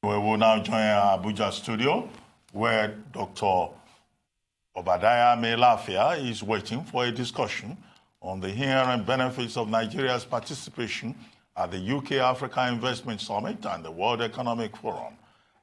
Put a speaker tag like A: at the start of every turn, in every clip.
A: We will now join our Abuja studio, where Dr. Obadiah Mailafia is waiting for a discussion on the inherent benefits of Nigeria's participation at the UK-Africa Investment Summit and the World Economic Forum.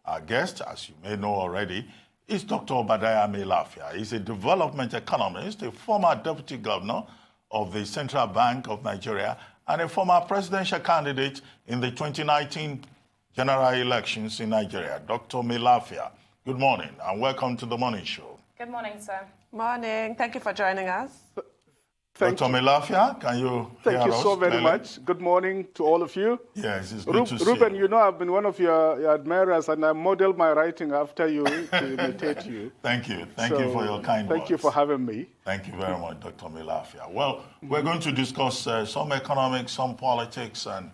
A: Our guest, as you may know already, is Dr. Obadiah Mailafia. He's a development economist, a former deputy governor of the Central Bank of Nigeria, and a former presidential candidate in the 2019 general elections in Nigeria. Dr. Mailafia, good morning and welcome to the Morning Show.
B: Good morning, sir.
C: Morning. Thank you for joining us.
A: Dr. Mailafia, can you hear us?
D: Thank you so very much. Good morning to all of you.
A: Yes, it's good to see you.
D: Ruben, you know I've been one of your admirers, and I modeled my writing after you to imitate you.
A: Thank you. Thank you for your kind words.
D: Thank you for having me.
A: Thank you very much, Dr. Mailafia. Well, we're going to discuss some economics, some politics, and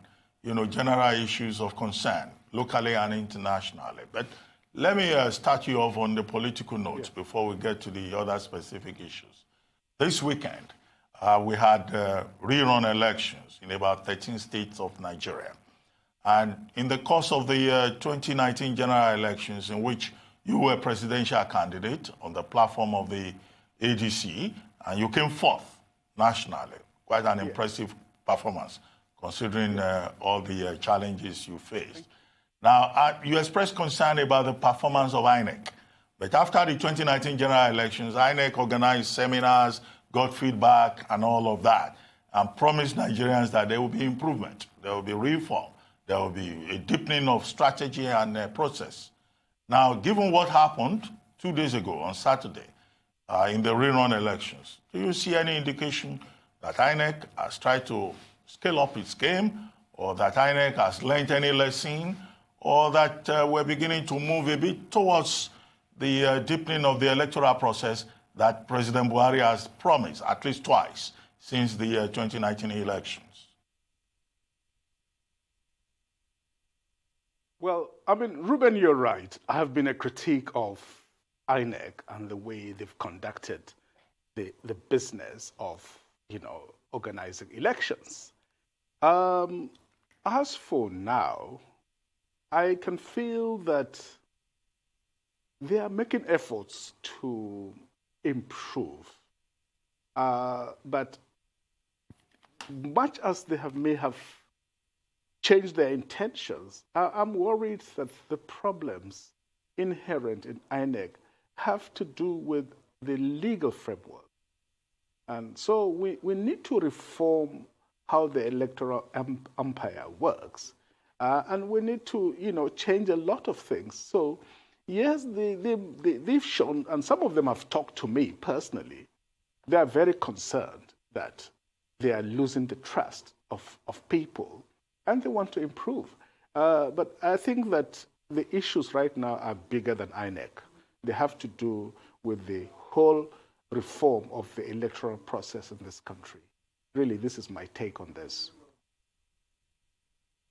A: general issues of concern, locally and internationally. But let me start you off on the political note before we get to the other specific issues. This weekend, we had rerun elections in about 13 states of Nigeria. And in the course of the 2019 general elections, in which you were presidential candidate on the platform of the ADC, and you came fourth nationally, quite an impressive performance, considering all the challenges you faced. Now, you expressed concern about the performance of INEC. But after the 2019 general elections, INEC organized seminars, got feedback and all of that, and promised Nigerians that there will be improvement, there will be reform, there will be a deepening of strategy and process. Now, given what happened 2 days ago on Saturday in the rerun elections, do you see any indication that INEC has tried to scale up its game, or that INEC has learned any lesson, or that we're beginning to move a bit towards the deepening of the electoral process that President Buhari has promised at least twice since the 2019 elections?
D: Well, Ruben, you're right. I have been a critique of INEC and the way they've conducted the business of, organizing elections. As for now, I can feel that they are making efforts to improve. But much as they may have changed their intentions, I'm worried that the problems inherent in INEC have to do with the legal framework. And so we need to reform how the electoral umpire works. And we need to, change a lot of things. So, yes, they've shown, and some of them have talked to me personally, they are very concerned that they are losing the trust of people, and they want to improve. But I think that the issues right now are bigger than INEC. They have to do with the whole reform of the electoral process in this country. Really, this is my take on this.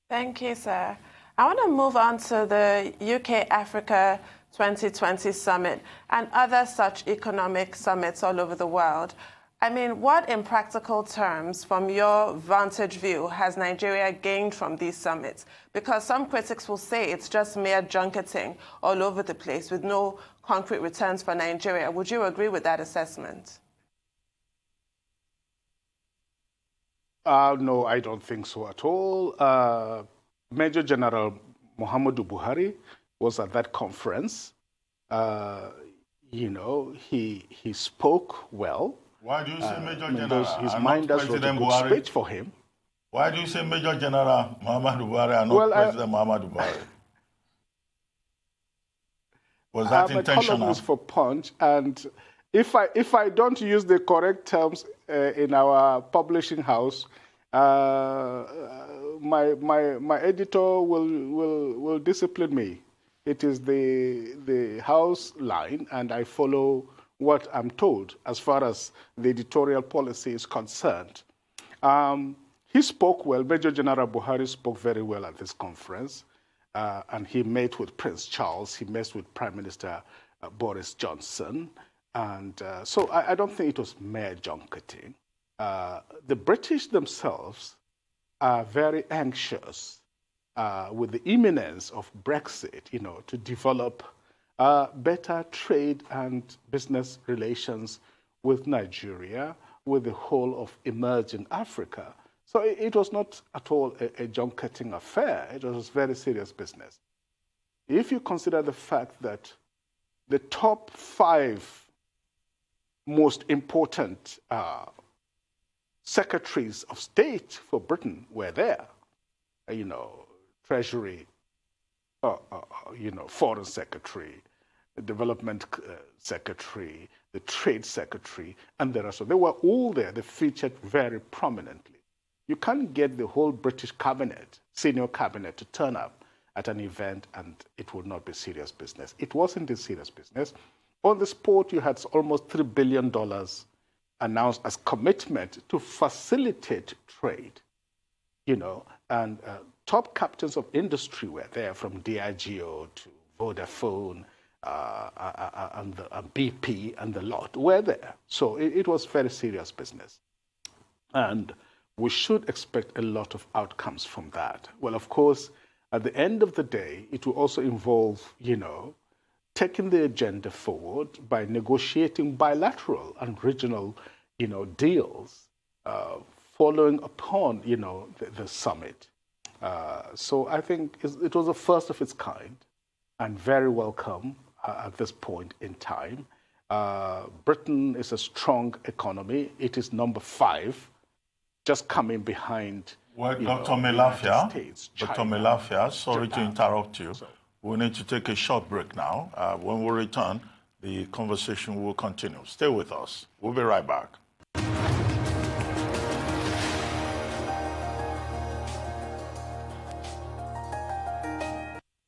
C: Thank you, sir. I want to move on to the UK-Africa 2020 summit and other such economic summits all over the world. What in practical terms, from your vantage view, has Nigeria gained from these summits? Because some critics will say it's just mere junketing all over the place with no concrete returns for Nigeria. Would you agree with that assessment?
D: No, I don't think so at all. Major General Muhammadu Buhari was at that conference. He spoke well.
A: Why do you say Major General?
D: His minders wrote a good speech for him.
A: Why do you say Major General Muhammadu Buhari and not President Muhammadu Buhari? Was that intentional?
D: I'm a columnist for Punch, and if I don't use the correct terms in our publishing house, my editor will discipline me. It is the house line, and I follow what I'm told as far as the editorial policy is concerned. He spoke well. Major General Buhari spoke very well at this conference, and he met with Prince Charles. He met with Prime Minister Boris Johnson. And so I don't think it was mere junketing. The British themselves are very anxious with the imminence of Brexit, to develop better trade and business relations with Nigeria, with the whole of emerging Africa. So it was not at all a junketing affair. It was very serious business. If you consider the fact that the top 5 most important secretaries of state for Britain were there, Treasury, Foreign Secretary, the Development Secretary, the Trade Secretary, and the rest of them. They were all there. They featured very prominently. You can't get the whole British cabinet, senior cabinet, to turn up at an event and it would not be serious business. It wasn't a serious business. On the spot, you had almost $3 billion announced as commitment to facilitate trade, and top captains of industry were there, from Diageo to Vodafone and BP and the lot were there. So it was very serious business. And we should expect a lot of outcomes from that. Well, of course, at the end of the day, it will also involve, taking the agenda forward by negotiating bilateral and regional, deals, following upon, the summit. So I think it was the first of its kind and very welcome at this point in time. Britain is a strong economy. It is number 5, just coming behind.
A: Well, Dr. Mailafia, sorry to interrupt you. We need to take a short break now. When we return, the conversation will continue. Stay with us. We'll be right back.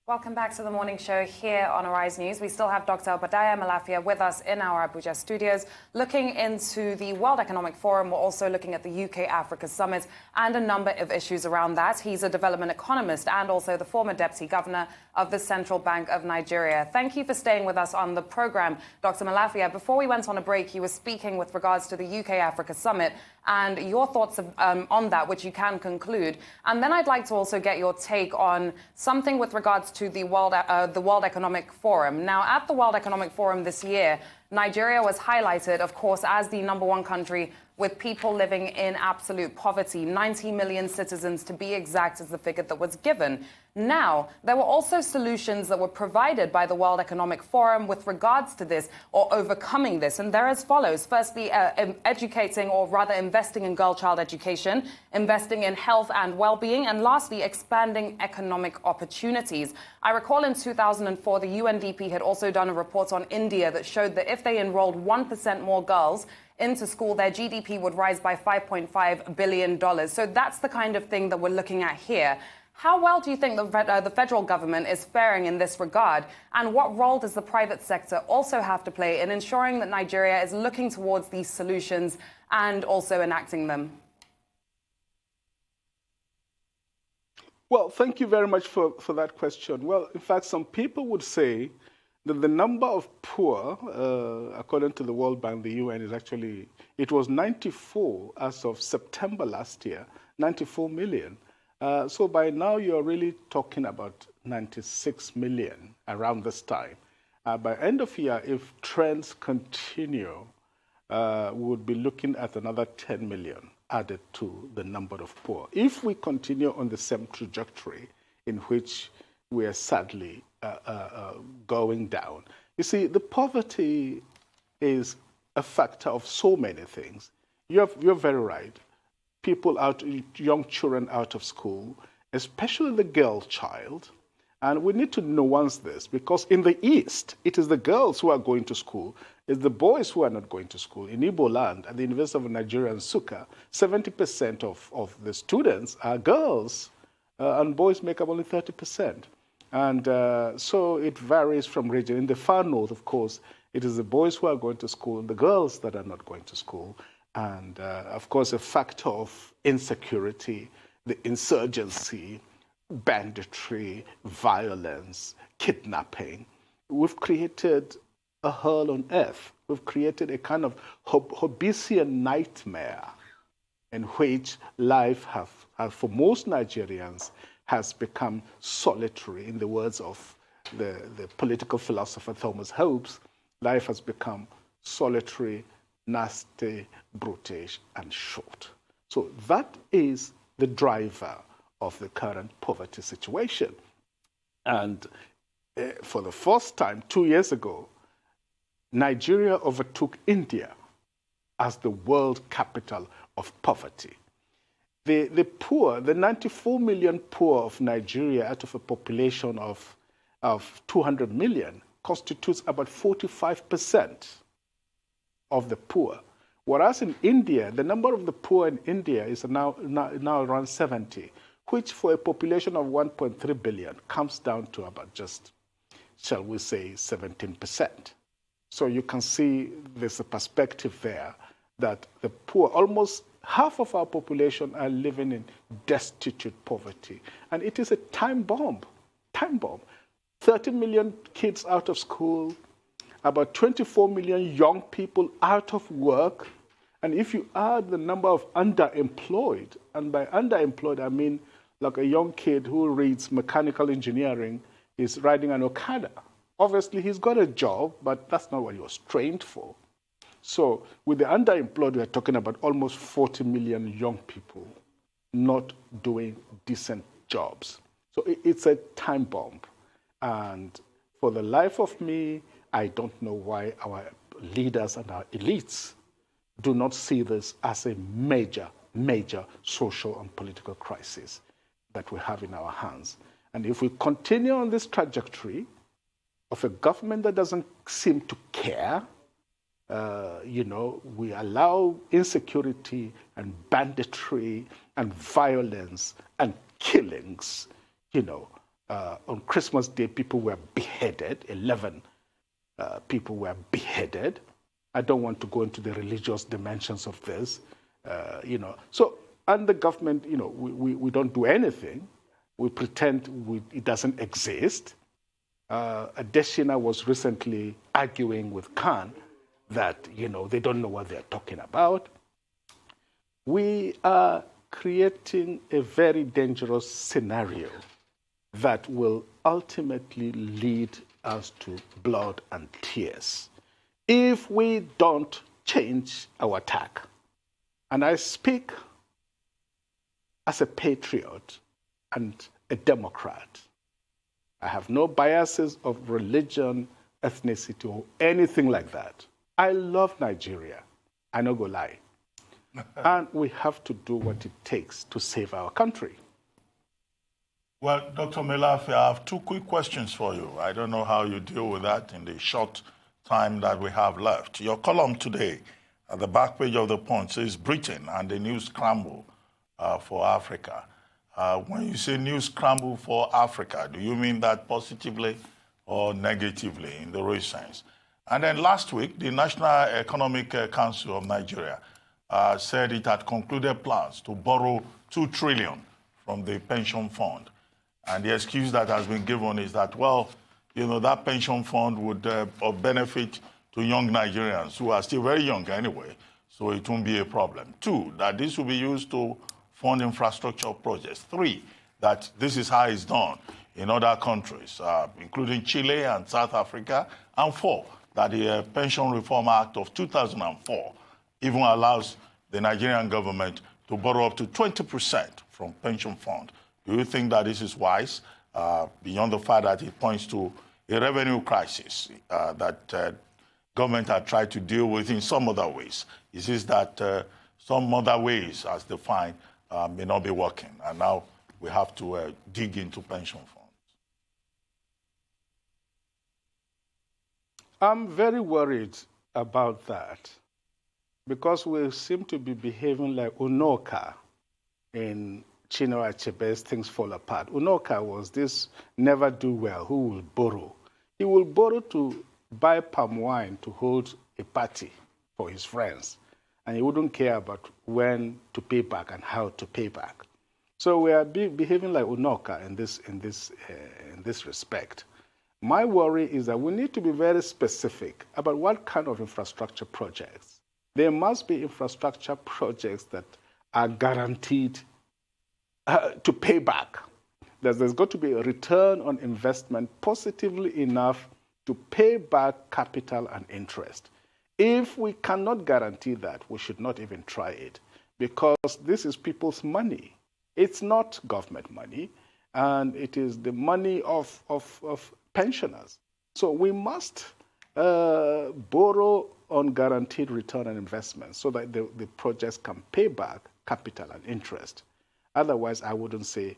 B: Welcome back to the morning show here on Arise News. We still have Dr. Obadiah Mailafia with us in our Abuja studios, looking into the World Economic Forum. We're also looking at the UK-Africa Summit and a number of issues around that. He's a development economist and also the former Deputy Governor of the Central Bank of Nigeria. Thank you for staying with us on the program, Dr. Mailafia. Before we went on a break, you were speaking with regards to the UK-Africa Summit and your thoughts on that, which you can conclude. And then I'd like to also get your take on something with regards to the World Economic Forum. Now, at the World Economic Forum this year, Nigeria was highlighted, of course, as the #1 country with people living in absolute poverty. 90 million citizens, to be exact, is the figure that was given. Now, there were also solutions that were provided by the World Economic Forum with regards to this, or overcoming this, and they're as follows. Firstly, educating, or rather investing in girl-child education, investing in health and well-being, and lastly, expanding economic opportunities. I recall in 2004, the UNDP had also done a report on India that showed that if they enrolled 1% more girls into school, their GDP would rise by $5.5 billion. So that's the kind of thing that we're looking at here. How well do you think the federal government is faring in this regard? And what role does the private sector also have to play in ensuring that Nigeria is looking towards these solutions and also enacting them?
D: Well, thank you very much for that question. Well, in fact, some people would say that the number of poor, according to the World Bank, the UN, is actually, it was 94 as of September last year, 94 million. So by now, you're really talking about 96 million around this time. By end of year, if trends continue, we would be looking at another 10 million added to the number of poor. If we continue on the same trajectory in which we are sadly going down. You see, the poverty is a factor of so many things. You're very right. People young children out of school, especially the girl child. And we need to nuance this, because in the East, it is the girls who are going to school. It's the boys who are not going to school. In Igbo land, at the University of Nigeria in Nsukka, 70% of the students are girls, and boys make up only 30%. And so it varies from region. In the far north, of course, it is the boys who are going to school and the girls that are not going to school. And, of course, a factor of insecurity, the insurgency, banditry, violence, kidnapping. We've created a hell on earth. We've created a kind of Hobbesian nightmare in which life for most Nigerians, has become solitary. In the words of the political philosopher Thomas Hobbes, life has become solitary, nasty, brutish, and short. So that is the driver of the current poverty situation. And for the first time, 2 years ago, Nigeria overtook India as the world capital of poverty. The poor, the 94 million poor of Nigeria out of a population of 200 million constitutes about 45% of the poor. Whereas in India, the number of the poor in India is now around 70, which for a population of 1.3 billion comes down to about just, shall we say, 17%. So you can see there's a perspective there that the poor, almost half of our population are living in destitute poverty. And it is a time bomb. 30 million kids out of school, about 24 million young people out of work. And if you add the number of underemployed, and by underemployed I mean like a young kid who reads mechanical engineering is riding an Okada. Obviously, he's got a job, but that's not what he was trained for. So with the underemployed, we're talking about almost 40 million young people not doing decent jobs. So it's a time bomb. And for the life of me, I don't know why our leaders and our elites do not see this as a major, major social and political crisis that we have in our hands. And if we continue on this trajectory of a government that doesn't seem to care, we allow insecurity and banditry and violence and killings. On Christmas Day, people were beheaded. 11 people were beheaded. I don't want to go into the religious dimensions of this, So, and the government, we don't do anything. We pretend it doesn't exist. Adesina was recently arguing with Khan that, they don't know what they're talking about. We are creating a very dangerous scenario that will ultimately lead us to blood and tears if we don't change our tack. And I speak as a patriot and a Democrat. I have no biases of religion, ethnicity, or anything like that. I love Nigeria. I no go lie. And we have to do what it takes to save our country.
A: Well, Dr. Mailafia, I have two quick questions for you. I don't know how you deal with that in the short time that we have left. Your column today, at the back page of the Punch, says Britain and the new scramble for Africa. When you say new scramble for Africa, do you mean that positively or negatively in the real sense? And then last week, the National Economic Council of Nigeria said it had concluded plans to borrow 2 trillion from the pension fund. And the excuse that has been given is that, that pension fund would benefit to young Nigerians who are still very young anyway, so it won't be a problem. 2, that this will be used to fund infrastructure projects. 3, that this is how it's done in other countries, including Chile and South Africa. And 4, that the Pension Reform Act of 2004 even allows the Nigerian government to borrow up to 20% from pension fund. Do you think that this is wise, beyond the fact that it points to a revenue crisis that government had tried to deal with in some other ways? Is this that some other ways, as defined, may not be working, and now we have to dig into pension funds?
D: I'm very worried about that because we seem to be behaving like Unoka in Chinua Achebe's Things Fall Apart. Unoka was this never-do-well who will borrow. He will borrow to buy palm wine to hold a party for his friends, and he wouldn't care about when to pay back and how to pay back. So we are behaving like Unoka in this respect. My worry is that we need to be very specific about what kind of infrastructure projects. There must be infrastructure projects that are guaranteed to pay back. There's got to be a return on investment positively enough to pay back capital and interest. If we cannot guarantee that, we should not even try it, because this is people's money. It's not government money, and it is the money of pensioners. So we must borrow on guaranteed return on investment so that the projects can pay back capital and interest. Otherwise, I wouldn't say,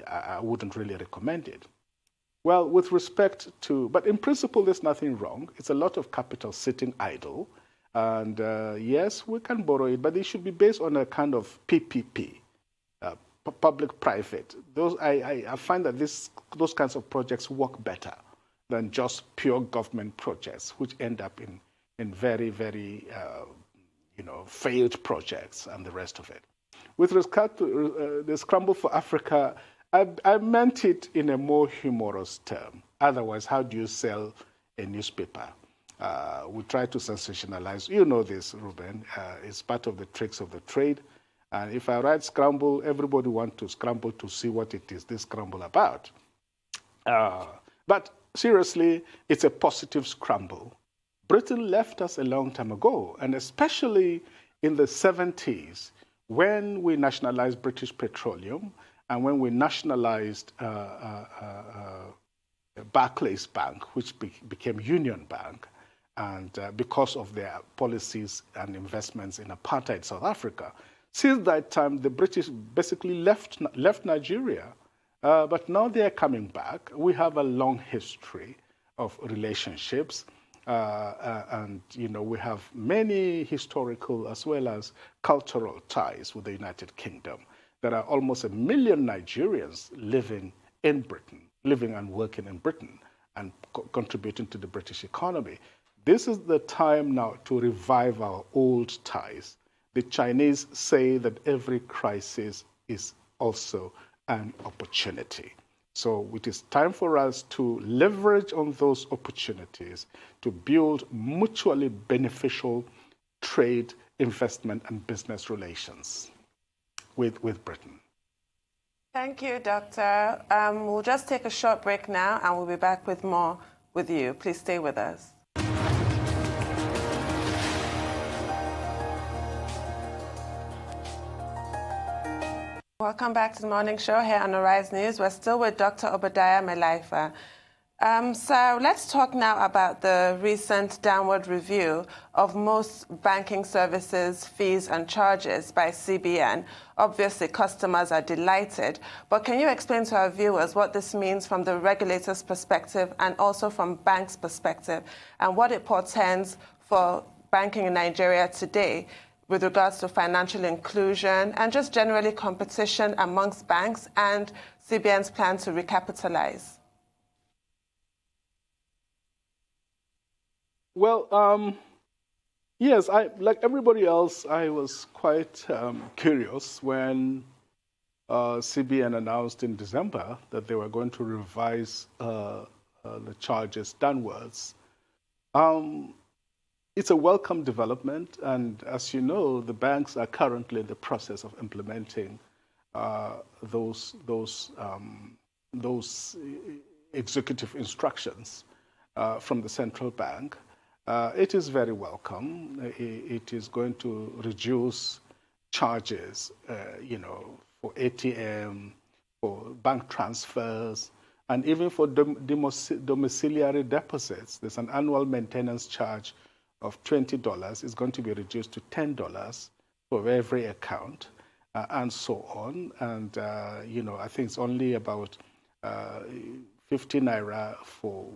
D: I wouldn't really recommend it. Well, with respect to, but in principle, there's nothing wrong. It's a lot of capital sitting idle. And yes, we can borrow it, but it should be based on a kind of PPP, public-private. I find that those kinds of projects work better than just pure government projects, which end up in very, very, failed projects and the rest of it. With regard to the Scramble for Africa, I meant it in a more humorous term. Otherwise, how do you sell a newspaper? We try to sensationalize. You know this, Ruben. It's part of the tricks of the trade. And if I write Scramble, everybody wants to scramble to see what it is they scramble about. But seriously, it's a positive scramble. Britain left us a long time ago, and especially in the 70s, when we nationalized British Petroleum and when we nationalized Barclays Bank, which became Union Bank, and because of their policies and investments in apartheid South Africa. Since that time, the British basically left Nigeria, but now they are coming back. We have a long history of relationships, and we have many historical as well as cultural ties with the United Kingdom. There are almost 1 million Nigerians living in Britain, living and working in Britain, and contributing to the British economy. This is the time now to revive our old ties. The Chinese say that every crisis is also an opportunity. So it is time for us to leverage on those opportunities to build mutually beneficial trade, investment, and business relations with Britain.
C: Thank you, Doctor. We'll just take a short break now, and we'll be back with more with you. Please stay with us. Welcome back to the morning show here on Arise News. We're still with Dr. Obadiah Mailafia. So let's talk now about the recent downward review of most banking services, fees and charges by CBN. Obviously, customers are delighted, but can you explain to our viewers what this means from the regulator's perspective and also from banks' perspective, and what it portends for banking in Nigeria today with regards to financial inclusion and just generally competition amongst banks and CBN's plan to recapitalize?
D: Well, yes, like everybody else, I was quite curious when CBN announced in December that they were going to revise the charges downwards. It's a welcome development, and as you know, the banks are currently in the process of implementing those executive instructions from the central bank. It is very welcome. It is going to reduce charges, for ATM, for bank transfers, and even for domiciliary deposits. There's an annual maintenance charge of $20 is going to be reduced to $10 for every account, and so on. And, I think it's only about 50 naira for,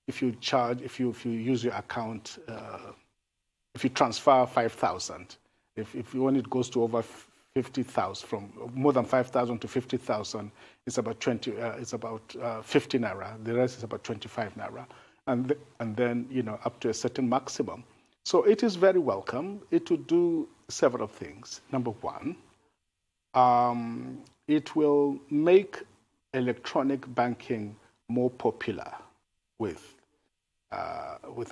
D: if you use your account, if you transfer 5,000, when it goes to over 50,000, from more than 5,000 to 50,000, it's about 50 naira. The rest is about 25 naira, and then up to a certain maximum. So it is very welcome. It will do several things. Number one, it will make electronic banking more popular with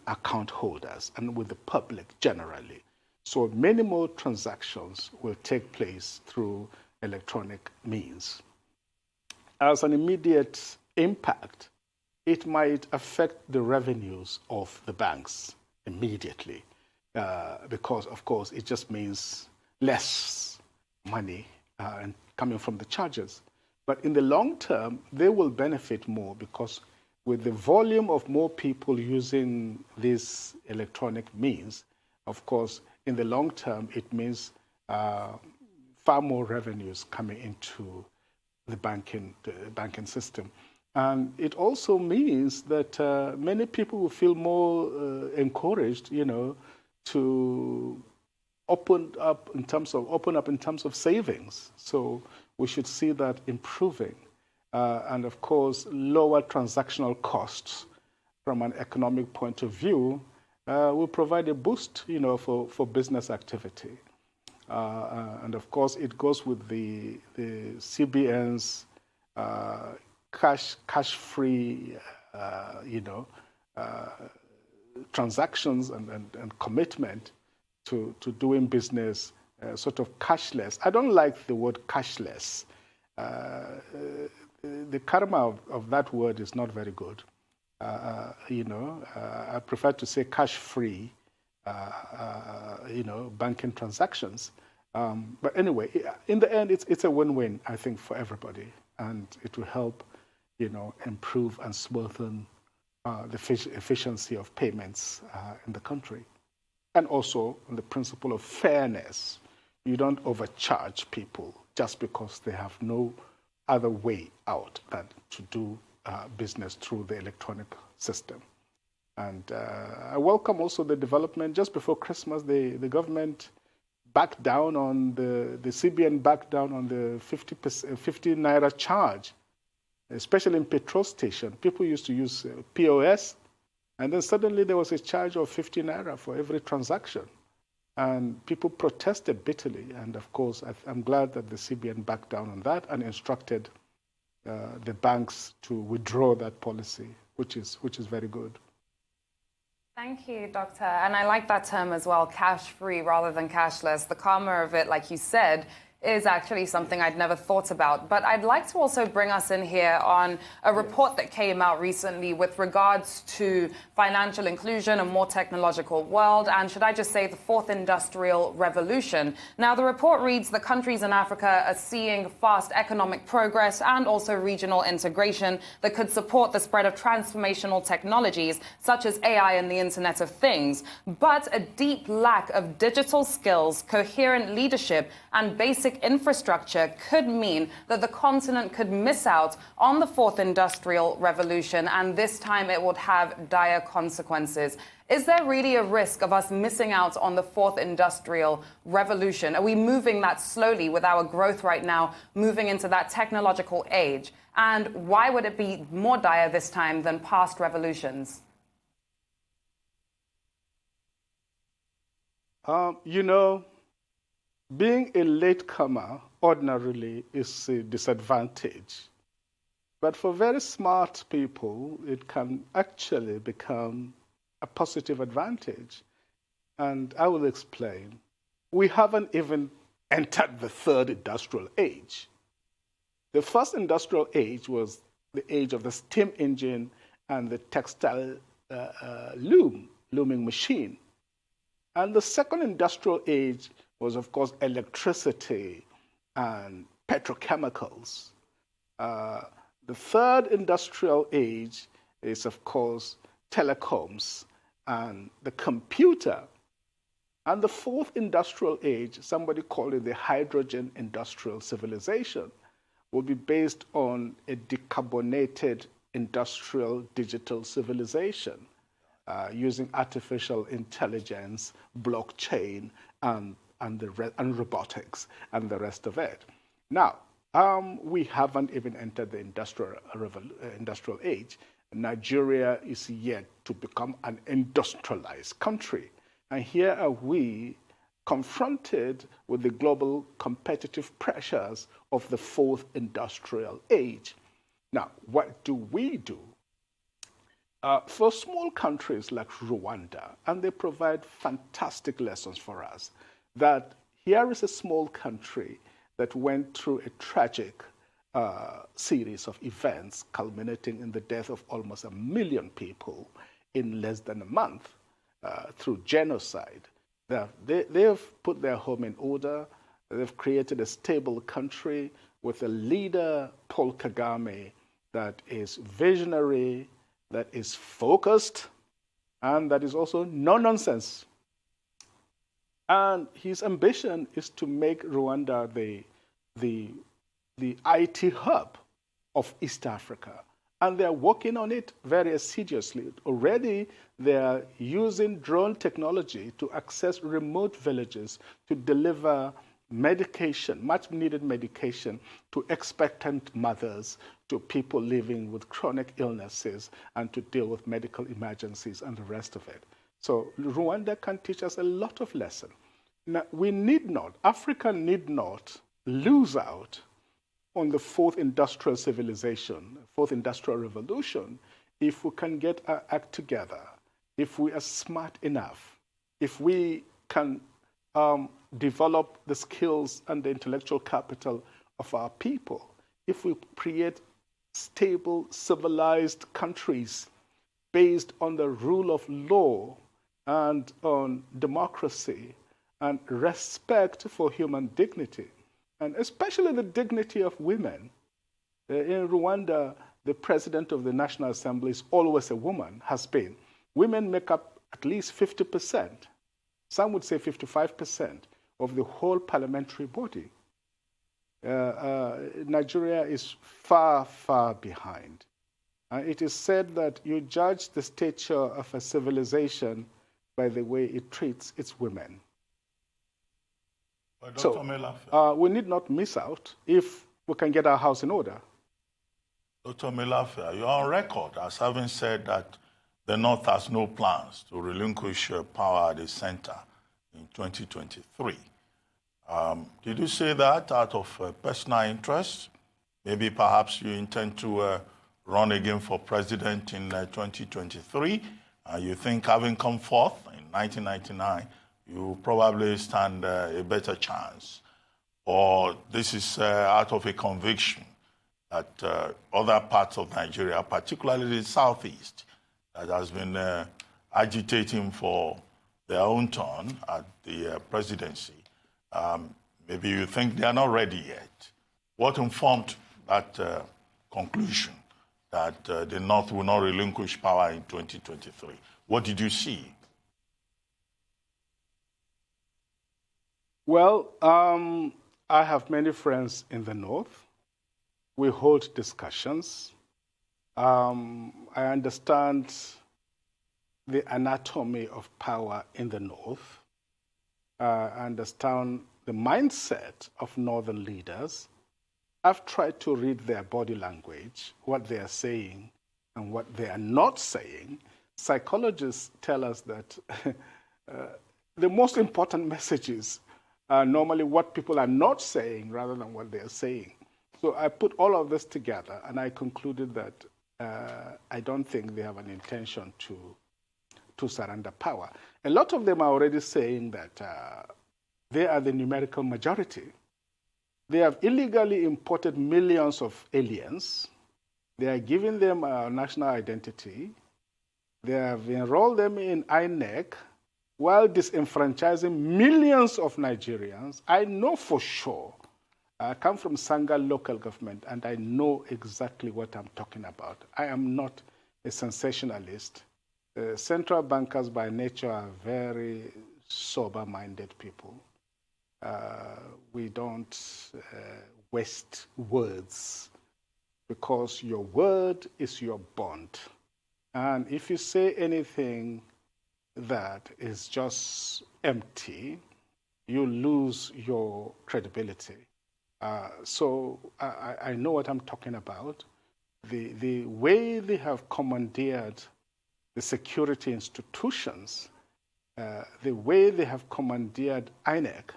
D: account holders and with the public generally. So many more transactions will take place through electronic means. As an immediate impact, it might affect the revenues of the banks immediately because, of course, it just means less money and coming from the charges. But in the long term, they will benefit more because with the volume of more people using these electronic means, of course, in the long term, it means far more revenues coming into the banking system. And it also means that many people will feel more encouraged, to open up in terms of savings. So we should see that improving. And of course, lower transactional costs from an economic point of view will provide a boost, for business activity. And of course, it goes with the CBN's cash-free, transactions and commitment to doing business sort of cashless. I don't like the word cashless. The karma of that word is not very good. I prefer to say cash-free, banking transactions. But anyway, in the end, it's a win-win, I think, for everybody. And it will help, improve and smoothen the efficiency of payments in the country. And also on the principle of fairness. You don't overcharge people just because they have no other way out than to do business through the electronic system. And I welcome also the development. Just before Christmas, the government backed down on the CBN backed down on the 50 naira charge, especially in petrol station. People used to use POS, and then suddenly there was a charge of 50 naira for every transaction. And people protested bitterly. And of course, I'm glad that the CBN backed down on that and instructed the banks to withdraw that policy, which is very good.
B: Thank you, Doctor. And I like that term as well, cash-free rather than cashless. The karma of it, like you said, is actually something I'd never thought about. But I'd like to also bring us in here on a report that came out recently with regards to financial inclusion, a more technological world, and should I just say the fourth industrial revolution. Now, the report reads that countries in Africa are seeing fast economic progress and also regional integration that could support the spread of transformational technologies such as AI and the Internet of Things. But a deep lack of digital skills, coherent leadership, and basic infrastructure could mean that the continent could miss out on the fourth industrial revolution, and this time it would have dire consequences. Is there really a risk of us missing out on the fourth industrial revolution? Are we moving that slowly with our growth right now, moving into that technological age? And why would it be more dire this time than past revolutions?
D: Being a latecomer ordinarily is a disadvantage. But for very smart people, it can actually become a positive advantage. And I will explain. We haven't even entered the third industrial age. The first industrial age was the age of the steam engine and the textile looming machine. And the second industrial age was, of course, electricity and petrochemicals. The third industrial age is, of course, telecoms and the computer. And the fourth industrial age, somebody called it the hydrogen industrial civilization, will be based on a decarbonated industrial digital civilization using artificial intelligence, blockchain, and robotics and the rest of it. Now, we haven't even entered the industrial age. Nigeria is yet to become an industrialized country. And here are we confronted with the global competitive pressures of the fourth industrial age. Now, what do? for small countries like Rwanda, and they provide fantastic lessons for us, that here is a small country that went through a tragic series of events culminating in the death of almost 1 million people in less than a month through genocide. They've put their home in order. They've created a stable country with a leader, Paul Kagame, that is visionary, that is focused, and that is also no-nonsense. And his ambition is to make Rwanda the IT hub of East Africa. And they're working on it very assiduously. Already, they're using drone technology to access remote villages to deliver medication, much needed medication, to expectant mothers, to people living with chronic illnesses, and to deal with medical emergencies and the rest of it. So Rwanda can teach us a lot of lessons. Now, Africa need not lose out on the fourth industrial civilization, fourth industrial revolution, if we can get our act together, if we are smart enough, if we can develop the skills and the intellectual capital of our people, if we create stable, civilized countries based on the rule of law and on democracy and respect for human dignity, and especially the dignity of women. In Rwanda, the president of the National Assembly is always a woman, has been. Women make up at least 50%, some would say 55%, of the whole parliamentary body. Nigeria is far, far behind. It is said that you judge the stature of a civilization by the way it treats its women.
A: But
D: So
A: Dr. Mailafia,
D: we need not miss out if we can get our house in order.
A: Dr. Mailafia, you're on record as having said that the North has no plans to relinquish power at the center in 2023. Did you say that out of personal interest? Maybe perhaps you intend to run again for president in 2023. You think having come forth in 1999, you probably stand a better chance. Or this is out of a conviction that other parts of Nigeria, particularly the southeast, that has been agitating for their own turn at the presidency, maybe you think they are not ready yet. What informed that conclusion that the North will not relinquish power in 2023? What did you see?
D: Well, I have many friends in the North. We hold discussions. I understand the anatomy of power in the North. I understand the mindset of Northern leaders. I've tried to read their body language, what they are saying and what they are not saying. Psychologists tell us that the most important messages are normally what people are not saying rather than what they are saying. So I put all of this together and I concluded that I don't think they have an intention to surrender power. A lot of them are already saying that they are the numerical majority. They have illegally imported millions of aliens. They are giving them a national identity. They have enrolled them in INEC while disenfranchising millions of Nigerians. I know for sure. I come from Sanga local government, and I know exactly what I'm talking about. I am not a sensationalist. Central bankers by nature are very sober-minded people. We don't waste words because your word is your bond. And if you say anything that is just empty, you lose your credibility. So I know what I'm talking about. The way they have commandeered the security institutions, the way they have commandeered INEC,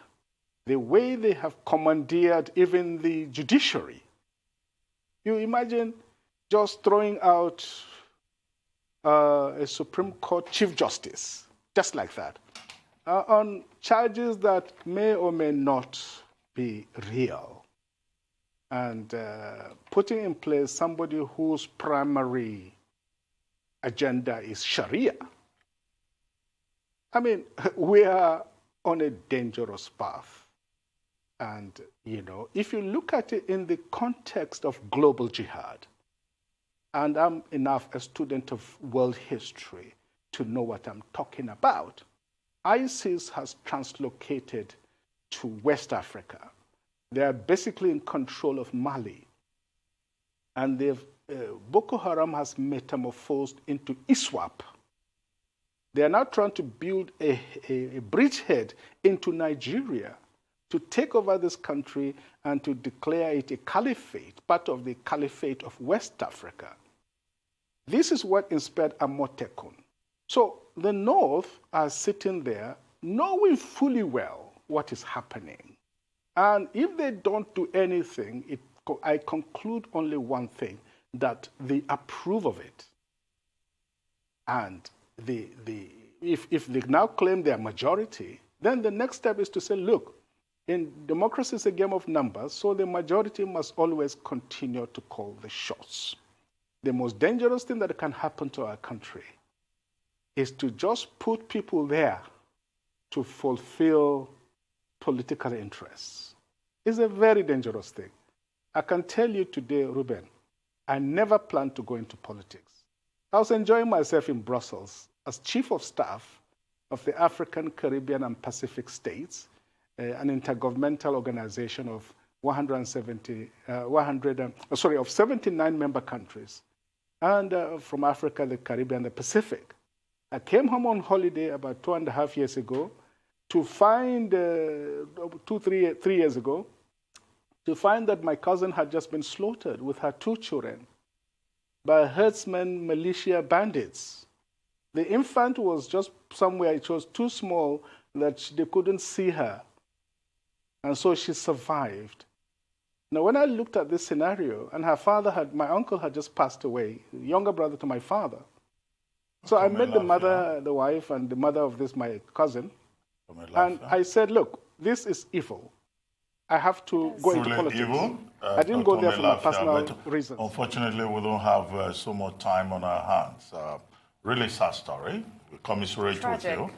D: the way they have commandeered even the judiciary. You imagine just throwing out a Supreme Court Chief Justice, just like that, on charges that may or may not be real, and putting in place somebody whose primary agenda is Sharia. I mean, we are on a dangerous path. And, you know, if you look at it in the context of global jihad, and I'm enough a student of world history to know what I'm talking about, ISIS has translocated to West Africa. They are basically in control of Mali. And Boko Haram has metamorphosed into ISWAP. They are now trying to build a bridgehead into Nigeria to take over this country and to declare it a caliphate, part of the caliphate of West Africa. This is what inspired Amotekun. So the North are sitting there knowing fully well what is happening. And if they don't do anything, I conclude only one thing, that they approve of it. And if they now claim their majority, then the next step is to say, look, in democracy is a game of numbers, so the majority must always continue to call the shots. The most dangerous thing that can happen to our country is to just put people there to fulfill political interests. It's a very dangerous thing. I can tell you today, Ruben, I never planned to go into politics. I was enjoying myself in Brussels as Chief of Staff of the African, Caribbean, and Pacific States, an intergovernmental organization of 79 member countries, and from Africa, the Caribbean, and the Pacific. I came home on holiday about 2.5 years ago to find, 3 years ago, to find that my cousin had just been slaughtered with her 2 children by herdsmen, militia, bandits. The infant was just somewhere, it was too small that they couldn't see her. And so she survived. Now, when I looked at this scenario, and my uncle had just passed away, younger brother to my father. So I met the mother, the wife, and the mother of this, my cousin. And I said, look, this is evil. I have to go into politics. Evil, I didn't go there for my personal reasons.
A: Unfortunately, we don't have so much time on our hands. Really sad story. We commiserate with you.